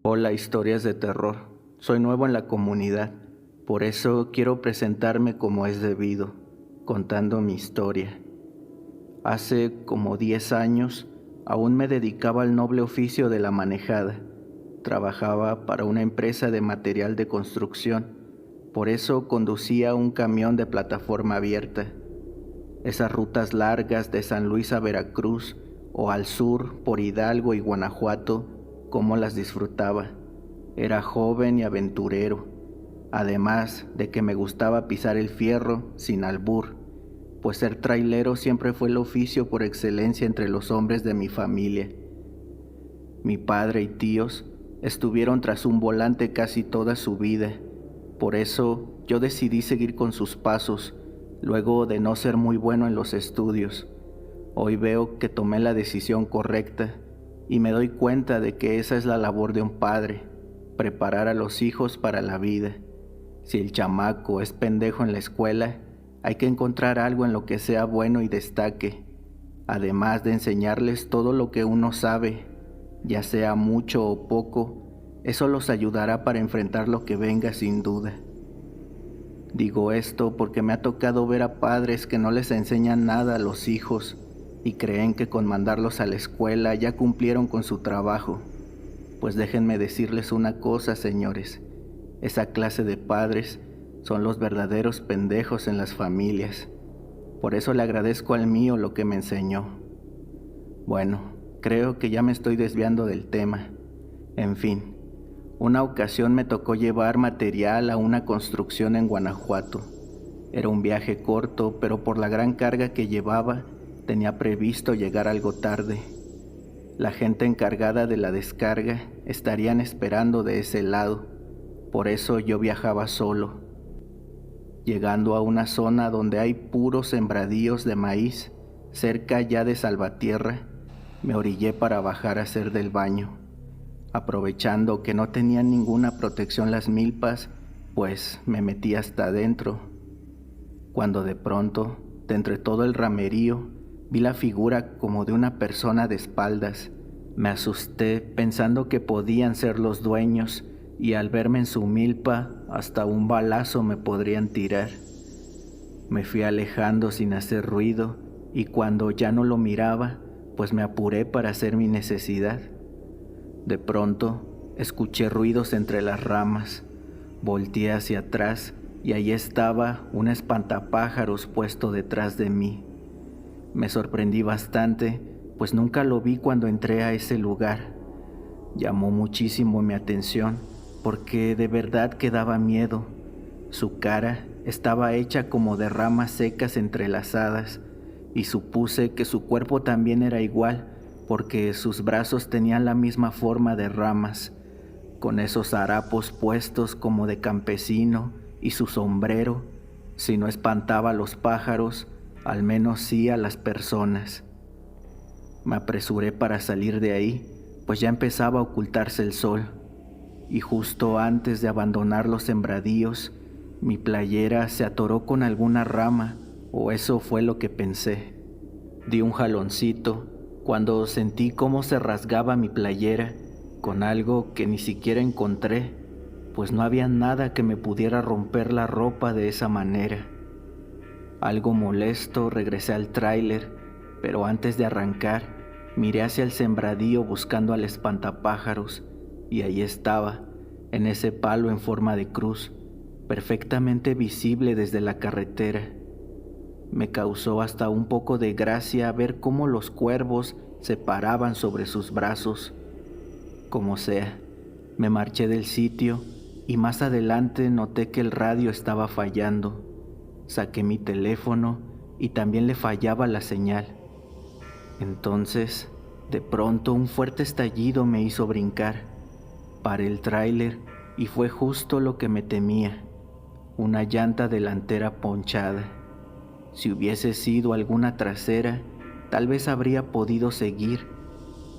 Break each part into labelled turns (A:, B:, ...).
A: Hola, historias de terror. Soy nuevo en la comunidad, por eso quiero presentarme como es debido, contando mi historia. Hace como 10 años, aún me dedicaba al noble oficio de la manejada. Trabajaba para una empresa de material de construcción, por eso conducía un camión de plataforma abierta. Esas rutas largas de San Luis a Veracruz o al sur por Hidalgo y Guanajuato, cómo las disfrutaba. Era joven y aventurero, además de que me gustaba pisar el fierro sin albur, pues ser trailero siempre fue el oficio por excelencia entre los hombres de mi familia. Mi padre y tíos estuvieron tras un volante casi toda su vida, por eso yo decidí seguir con sus pasos, luego de no ser muy bueno en los estudios. Hoy veo que tomé la decisión correcta y me doy cuenta de que esa es la labor de un padre, preparar a los hijos para la vida. Si el chamaco es pendejo en la escuela, hay que encontrar algo en lo que sea bueno y destaque, además de enseñarles todo lo que uno sabe, ya sea mucho o poco. Eso los ayudará para enfrentar lo que venga sin duda. Digo esto porque me ha tocado ver a padres que no les enseñan nada a los hijos y creen que con mandarlos a la escuela ya cumplieron con su trabajo. Pues déjenme decirles una cosa, señores, esa clase de padres son los verdaderos pendejos en las familias. Por eso le agradezco al mío lo que me enseñó. Bueno, creo que ya me estoy desviando del tema. En fin, una ocasión me tocó llevar material a una construcción en Guanajuato. Era un viaje corto, pero por la gran carga que llevaba, tenía previsto llegar algo tarde. La gente encargada de la descarga estarían esperando de ese lado, por eso yo viajaba solo. Llegando a una zona donde hay puros sembradíos de maíz, cerca ya de Salvatierra, me orillé para bajar a hacer del baño. Aprovechando que no tenían ninguna protección las milpas, pues me metí hasta adentro. Cuando de pronto, de entre todo el ramerío, vi la figura como de una persona de espaldas. Me asusté pensando que podían ser los dueños y al verme en su milpa hasta un balazo me podrían tirar. Me fui alejando sin hacer ruido y cuando ya no lo miraba, pues me apuré para hacer mi necesidad. De pronto escuché ruidos entre las ramas. Volteé hacia atrás y allí estaba un espantapájaros puesto detrás de mí. Me sorprendí bastante, pues nunca lo vi cuando entré a ese lugar. Llamó muchísimo mi atención, porque de verdad que daba miedo. Su cara estaba hecha como de ramas secas entrelazadas, y supuse que su cuerpo también era igual, porque sus brazos tenían la misma forma de ramas, con esos harapos puestos como de campesino, y su sombrero, si no espantaba a los pájaros, al menos sí a las personas. Me apresuré para salir de ahí, pues ya empezaba a ocultarse el sol, y justo antes de abandonar los sembradíos, mi playera se atoró con alguna rama, o eso fue lo que pensé. Di un jaloncito cuando sentí cómo se rasgaba mi playera con algo que ni siquiera encontré, pues no había nada que me pudiera romper la ropa de esa manera. Algo molesto regresé al tráiler, pero antes de arrancar, miré hacia el sembradío buscando al espantapájaros, y ahí estaba, en ese palo en forma de cruz, perfectamente visible desde la carretera. Me causó hasta un poco de gracia ver cómo los cuervos se paraban sobre sus brazos. Como sea, me marché del sitio y más adelante noté que el radio estaba fallando. Saqué mi teléfono y también le fallaba la señal. Entonces, de pronto un fuerte estallido me hizo brincar. Paré el tráiler y fue justo lo que me temía, una llanta delantera ponchada. Si hubiese sido alguna trasera, tal vez habría podido seguir,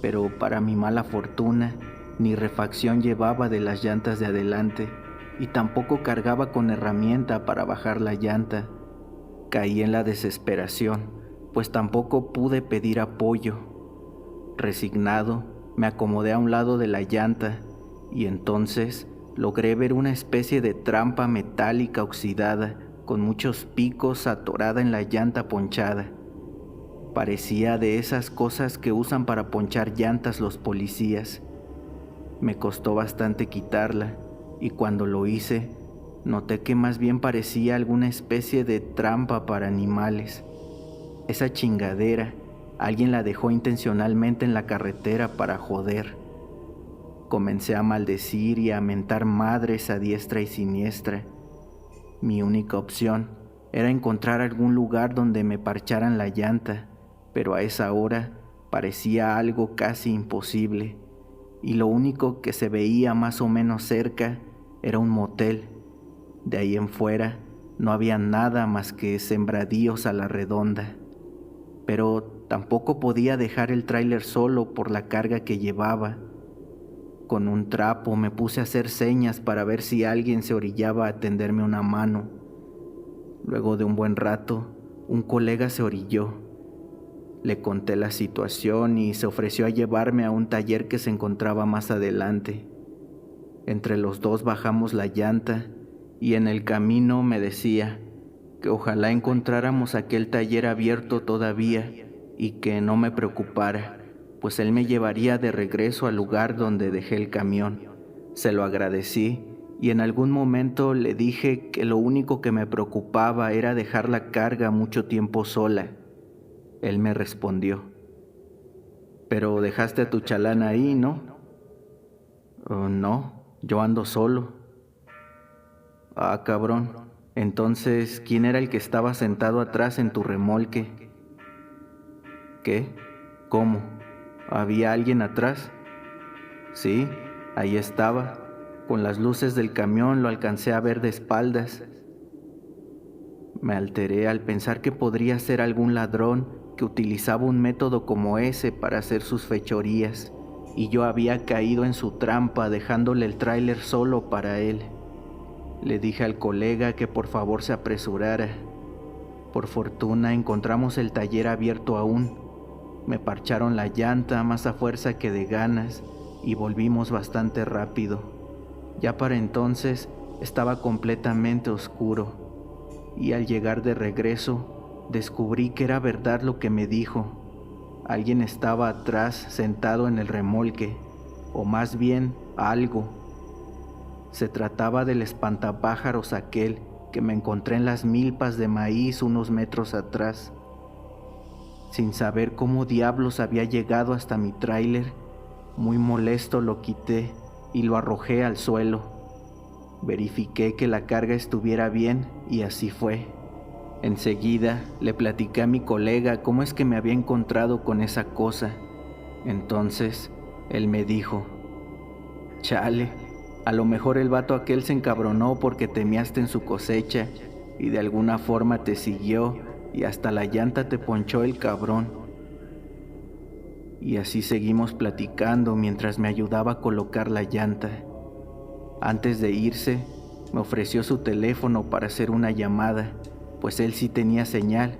A: pero para mi mala fortuna, ni refacción llevaba de las llantas de adelante y tampoco cargaba con herramienta para bajar la llanta. Caí en la desesperación, pues tampoco pude pedir apoyo. Resignado, me acomodé a un lado de la llanta y entonces logré ver una especie de trampa metálica oxidada con muchos picos atorada en la llanta ponchada. Parecía de esas cosas que usan para ponchar llantas los policías. Me costó bastante quitarla y cuando lo hice, noté que más bien parecía alguna especie de trampa para animales. Esa chingadera, alguien la dejó intencionalmente en la carretera para joder. Comencé a maldecir y a mentar madres a diestra y siniestra. Mi única opción era encontrar algún lugar donde me parcharan la llanta, pero a esa hora parecía algo casi imposible, y lo único que se veía más o menos cerca era un motel. De ahí en fuera no había nada más que sembradíos a la redonda, pero tampoco podía dejar el tráiler solo por la carga que llevaba. Con un trapo me puse a hacer señas para ver si alguien se orillaba a tenderme una mano. Luego de un buen rato, un colega se orilló. Le conté la situación y se ofreció a llevarme a un taller que se encontraba más adelante. Entre los dos bajamos la llanta y en el camino me decía que ojalá encontráramos aquel taller abierto todavía y que no me preocupara, pues él me llevaría de regreso al lugar donde dejé el camión. Se lo agradecí y en algún momento le dije que lo único que me preocupaba era dejar la carga mucho tiempo sola. Él me respondió: «Pero dejaste a tu chalán ahí, ¿no?» «Oh, no, yo ando solo». «Ah, cabrón, entonces, ¿quién era el que estaba sentado atrás en tu remolque?» «¿Qué? ¿Cómo? ¿Había alguien atrás?» «Sí, ahí estaba. Con las luces del camión lo alcancé a ver de espaldas». Me alteré al pensar que podría ser algún ladrón que utilizaba un método como ese para hacer sus fechorías, y yo había caído en su trampa dejándole el tráiler solo para él. Le dije al colega que por favor se apresurara. Por fortuna encontramos el taller abierto aún. Me parcharon la llanta más a fuerza que de ganas y volvimos bastante rápido. Ya para entonces estaba completamente oscuro y al llegar de regreso descubrí que era verdad lo que me dijo. Alguien estaba atrás sentado en el remolque, o más bien algo. Se trataba del espantapájaros aquel que me encontré en las milpas de maíz unos metros atrás. Sin saber cómo diablos había llegado hasta mi tráiler, muy molesto lo quité y lo arrojé al suelo. Verifiqué que la carga estuviera bien y así fue. Enseguida le platiqué a mi colega cómo es que me había encontrado con esa cosa. Entonces él me dijo: «Chale, a lo mejor el vato aquel se encabronó porque te measte en su cosecha y de alguna forma te siguió y hasta la llanta te ponchó el cabrón». Y así seguimos platicando mientras me ayudaba a colocar la llanta. Antes de irse, me ofreció su teléfono para hacer una llamada, pues él sí tenía señal,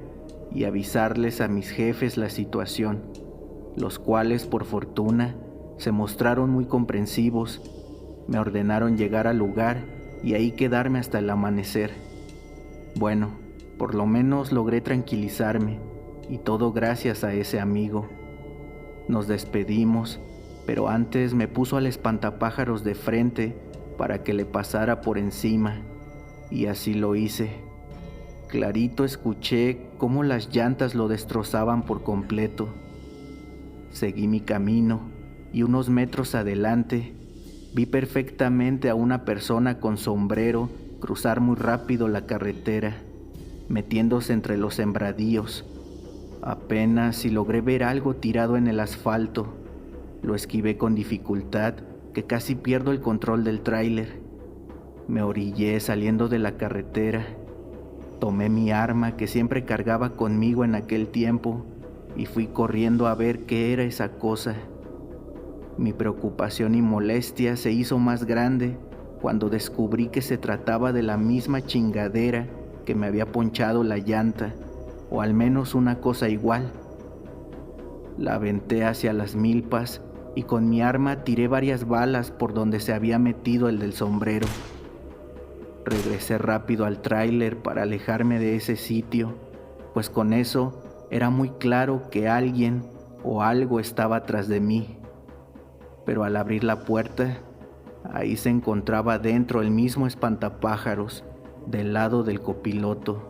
A: y avisarles a mis jefes la situación, los cuales, por fortuna, se mostraron muy comprensivos. Me ordenaron llegar al lugar y ahí quedarme hasta el amanecer. Bueno, por lo menos logré tranquilizarme, y todo gracias a ese amigo. Nos despedimos, pero antes me puso al espantapájaros de frente para que le pasara por encima, y así lo hice. Clarito escuché cómo las llantas lo destrozaban por completo. Seguí mi camino, y unos metros adelante vi perfectamente a una persona con sombrero cruzar muy rápido la carretera, metiéndose entre los sembradíos. Apenas si logré ver algo tirado en el asfalto. Lo esquivé con dificultad, que casi pierdo el control del tráiler. Me orillé saliendo de la carretera. Tomé mi arma que siempre cargaba conmigo en aquel tiempo y fui corriendo a ver qué era esa cosa. Mi preocupación y molestia se hizo más grande cuando descubrí que se trataba de la misma chingadera que me había ponchado la llanta, o al menos una cosa igual. La aventé hacia las milpas y con mi arma tiré varias balas por donde se había metido el del sombrero. Regresé rápido al tráiler para alejarme de ese sitio, pues con eso era muy claro que alguien o algo estaba atrás de mí. Pero al abrir la puerta, ahí se encontraba dentro el mismo espantapájaros del lado del copiloto.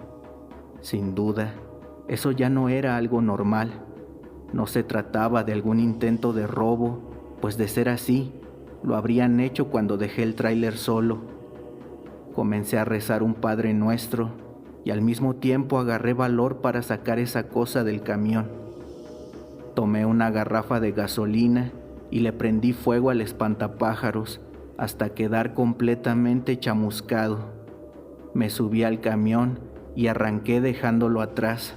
A: Sin duda, eso ya no era algo normal. No se trataba de algún intento de robo, pues de ser así, lo habrían hecho cuando dejé el tráiler solo. Comencé a rezar un Padre Nuestro y al mismo tiempo agarré valor para sacar esa cosa del camión. Tomé una garrafa de gasolina y le prendí fuego al espantapájaros hasta quedar completamente chamuscado. Me subí al camión y arranqué dejándolo atrás.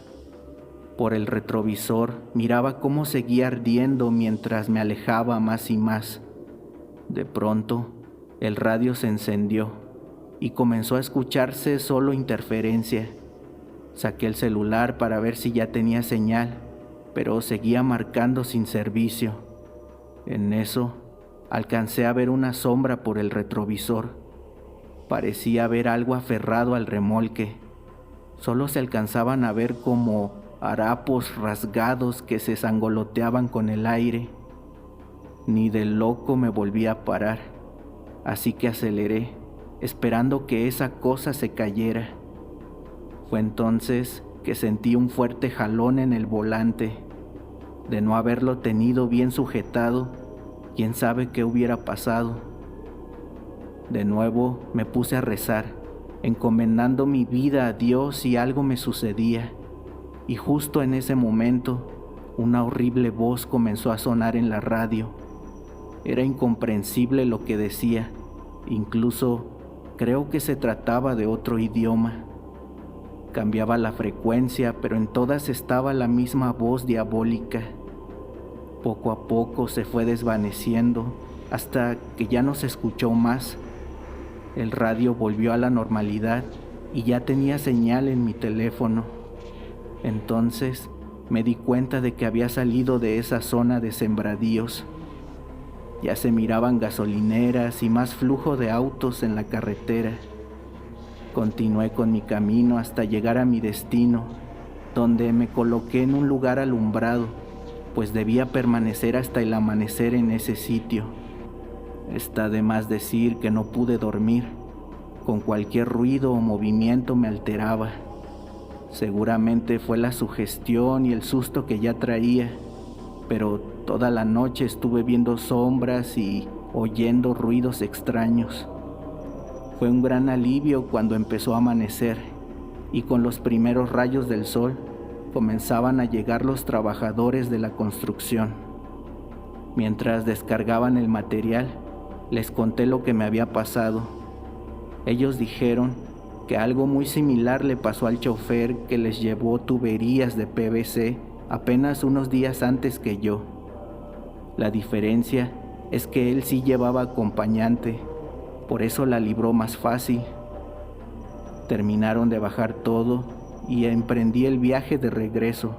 A: Por el retrovisor miraba cómo seguía ardiendo mientras me alejaba más y más. De pronto, el radio se encendió y comenzó a escucharse solo interferencia. Saqué el celular para ver si ya tenía señal, pero seguía marcando sin servicio. En eso, alcancé a ver una sombra por el retrovisor. Parecía haber algo aferrado al remolque. Solo se alcanzaban a ver como harapos rasgados que se zangoloteaban con el aire. Ni de loco me volví a parar, así que aceleré, esperando que esa cosa se cayera. Fue entonces que sentí un fuerte jalón en el volante. De no haberlo tenido bien sujetado, quién sabe qué hubiera pasado. De nuevo me puse a rezar, encomendando mi vida a Dios si algo me sucedía. Y justo en ese momento, una horrible voz comenzó a sonar en la radio. Era incomprensible lo que decía, incluso creo que se trataba de otro idioma. Cambiaba la frecuencia, pero en todas estaba la misma voz diabólica. Poco a poco se fue desvaneciendo hasta que ya no se escuchó más. El radio volvió a la normalidad y ya tenía señal en mi teléfono. Entonces me di cuenta de que había salido de esa zona de sembradíos. Ya se miraban gasolineras y más flujo de autos en la carretera. Continué con mi camino hasta llegar a mi destino, donde me coloqué en un lugar alumbrado, pues debía permanecer hasta el amanecer en ese sitio. Está de más decir que no pude dormir. Con cualquier ruido o movimiento me alteraba. Seguramente fue la sugestión y el susto que ya traía, pero toda la noche estuve viendo sombras y oyendo ruidos extraños. Fue un gran alivio cuando empezó a amanecer y con los primeros rayos del sol comenzaban a llegar los trabajadores de la construcción. Mientras descargaban el material, les conté lo que me había pasado. Ellos dijeron que algo muy similar le pasó al chofer que les llevó tuberías de PVC apenas unos días antes que yo. La diferencia es que él sí llevaba acompañante, por eso la libró más fácil. Terminaron de bajar todo y emprendí el viaje de regreso.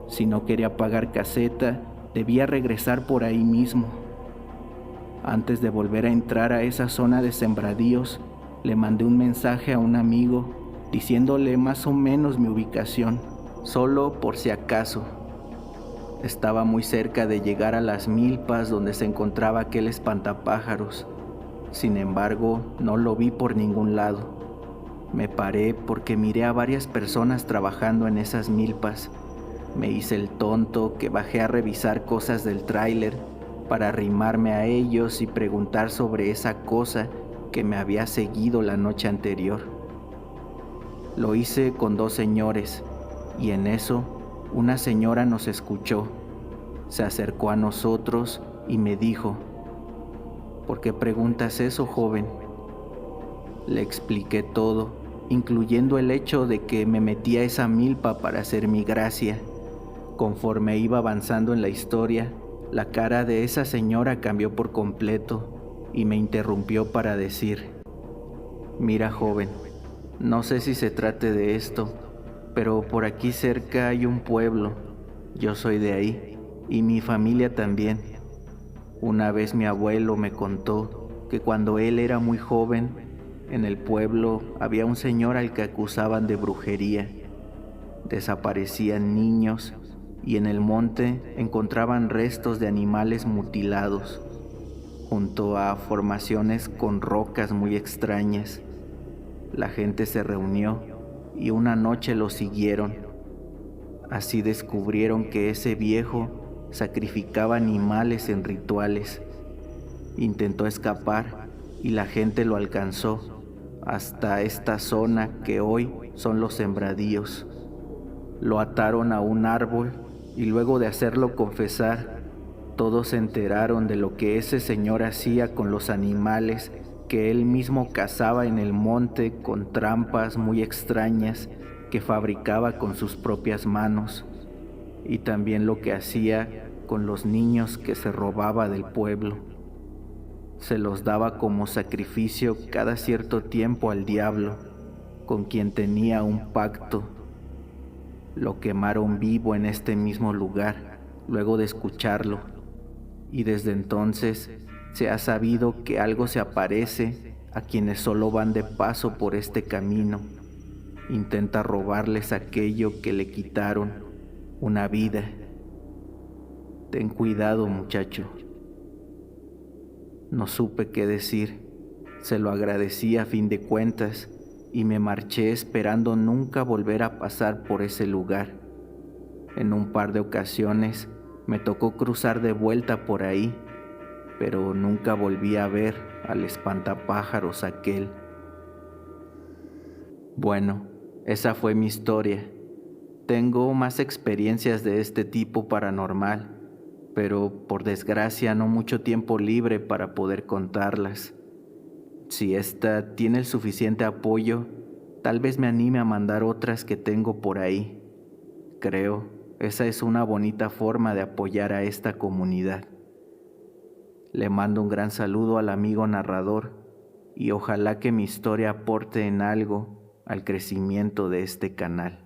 A: Si no quería pagar caseta, debía regresar por ahí mismo. Antes de volver a entrar a esa zona de sembradíos, le mandé un mensaje a un amigo diciéndole más o menos mi ubicación, solo por si acaso. Estaba muy cerca de llegar a las milpas donde se encontraba aquel espantapájaros. Sin embargo, no lo vi por ningún lado. Me paré porque miré a varias personas trabajando en esas milpas. Me hice el tonto que bajé a revisar cosas del tráiler para arrimarme a ellos y preguntar sobre esa cosa que me había seguido la noche anterior. Lo hice con 2 señores y en eso una señora nos escuchó. Se acercó a nosotros y me dijo: ¿por qué preguntas eso, joven? Le expliqué todo, incluyendo el hecho de que me metí a esa milpa para hacer mi gracia. Conforme iba avanzando en la historia, la cara de esa señora cambió por completo y me interrumpió para decir: mira, joven, no sé si se trate de esto, pero por aquí cerca hay un pueblo. Yo soy de ahí y mi familia también. Una vez mi abuelo me contó que cuando él era muy joven, en el pueblo había un señor al que acusaban de brujería. Desaparecían niños y en el monte encontraban restos de animales mutilados, junto a formaciones con rocas muy extrañas. La gente se reunió y una noche lo siguieron. Así descubrieron que ese viejo sacrificaba animales en rituales. Intentó escapar y la gente lo alcanzó hasta esta zona que hoy son los sembradíos. Lo ataron a un árbol y luego de hacerlo confesar, todos se enteraron de lo que ese señor hacía con los animales que él mismo cazaba en el monte con trampas muy extrañas que fabricaba con sus propias manos, y también lo que hacía con los niños que se robaba del pueblo. Se los daba como sacrificio cada cierto tiempo al diablo, con quien tenía un pacto. Lo quemaron vivo en este mismo lugar, luego de escucharlo, y desde entonces se ha sabido que algo se aparece a quienes solo van de paso por este camino. Intenta robarles aquello que le quitaron, una vida. Ten cuidado, muchacho. No supe qué decir. Se lo agradecí a fin de cuentas y me marché esperando nunca volver a pasar por ese lugar. En un par de ocasiones me tocó cruzar de vuelta por ahí, pero nunca volví a ver al espantapájaros aquel. Bueno, esa fue mi historia. Tengo más experiencias de este tipo paranormal, pero por desgracia no mucho tiempo libre para poder contarlas. Si esta tiene el suficiente apoyo, tal vez me anime a mandar otras que tengo por ahí. Creo, esa es una bonita forma de apoyar a esta comunidad. Le mando un gran saludo al amigo narrador y ojalá que mi historia aporte en algo al crecimiento de este canal.